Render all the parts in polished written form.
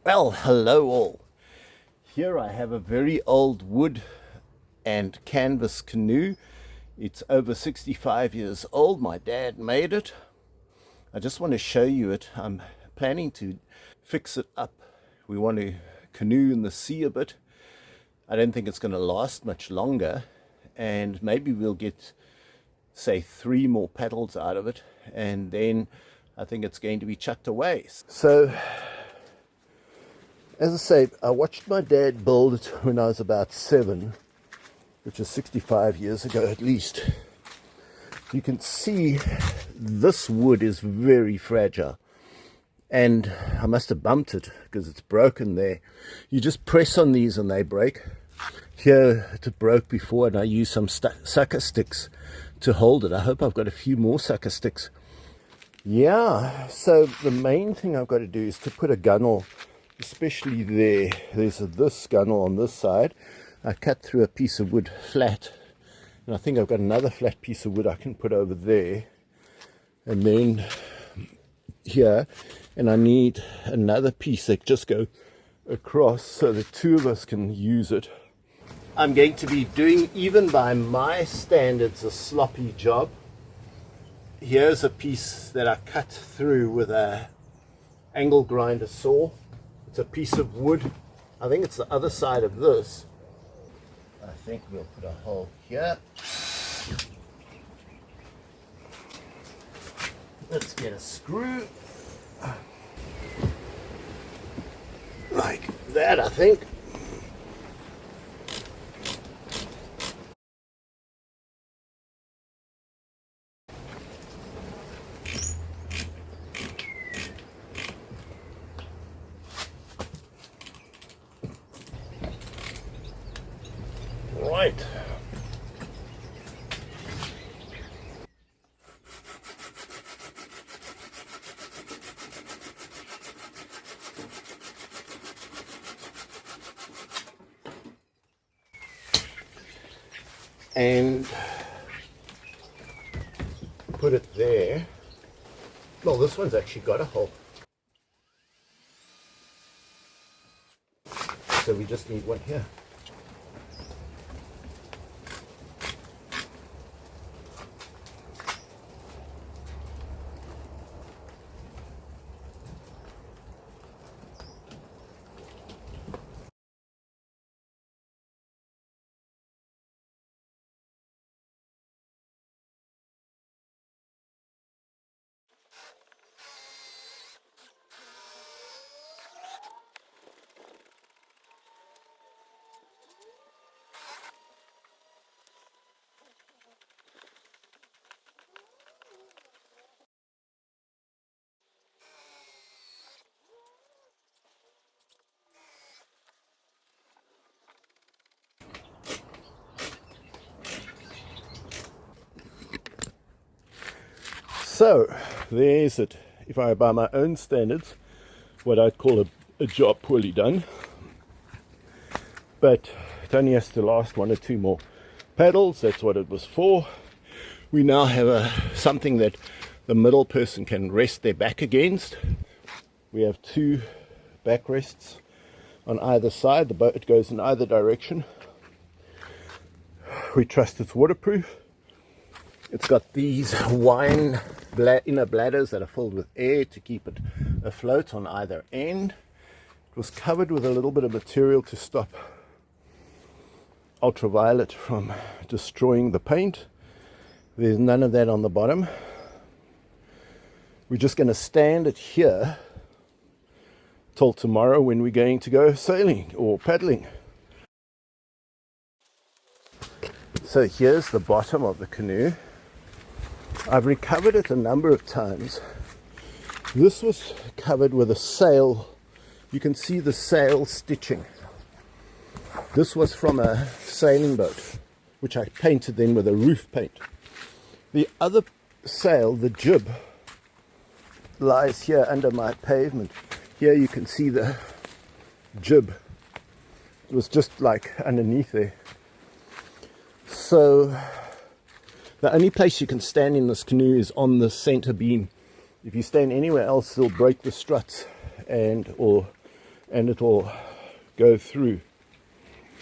Well, hello all. Here I have a very old wood and canvas canoe. It's over 65 years old. My dad made it. I just want to show you it. I'm planning to fix it up. We want to canoe in the sea a bit. I don't think it's going to last much longer, and maybe we'll get, say, 3 more paddles out of it, and then I think it's going to be chucked away. So, as I say, I watched my dad build it when I was about 7, which is 65 years ago at least. You can see this wood is very fragile, and I must have bumped it because it's broken there. You just press on these and they break. Here it broke before, and I used some sucker sticks to hold it. I hope I've got a few more sucker sticks. Yeah, so the main thing I've got to do is to put a gunnel, especially there. There's this gunnel on this side. I cut through a piece of wood flat, and I think I've got another flat piece of wood I can put over there, and then here, and I need another piece that just go across so the two of us can use it. I'm going to be doing, even by my standards, a sloppy job. Here's a piece that I cut through with a angle grinder saw. It's a piece of wood. I think it's the other side of this. I think we'll put a hole here. Let's get a screw. Like that, I think. Right. And put it there. Well, this one's actually got a hole. So we just need one here. So, there's it. If I, by my own standards, what I'd call a job poorly done. But it only has to last 1 or 2 more paddles. That's what it was for. We now have something that the middle person can rest their back against. We have 2 backrests on either side. The boat goes in either direction. We trust it's waterproof. It's got these wine inner bladders that are filled with air to keep it afloat on either end. It was covered with a little bit of material to stop ultraviolet from destroying the paint. There's none of that on the bottom. We're just going to stand it here till tomorrow when we're going to go sailing or paddling. So here's the bottom of the canoe. I've recovered it a number of times. This was covered with a sail. You can see the sail stitching. This was from a sailing boat, which I painted then with a roof paint. The other sail, the jib, lies here under my pavement. Here you can see the jib. It was just like underneath there. So the only place you can stand in this canoe is on the center beam. If you stand anywhere else, it'll break the struts and or and it will go through.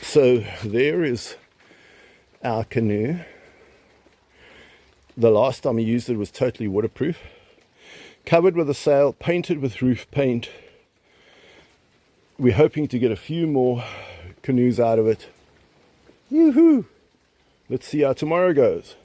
So there is our canoe. The last time I used it was totally waterproof, covered with a sail, painted with roof paint. We're hoping to get a few more canoes out of it. Yoo-hoo! Let's see how tomorrow goes.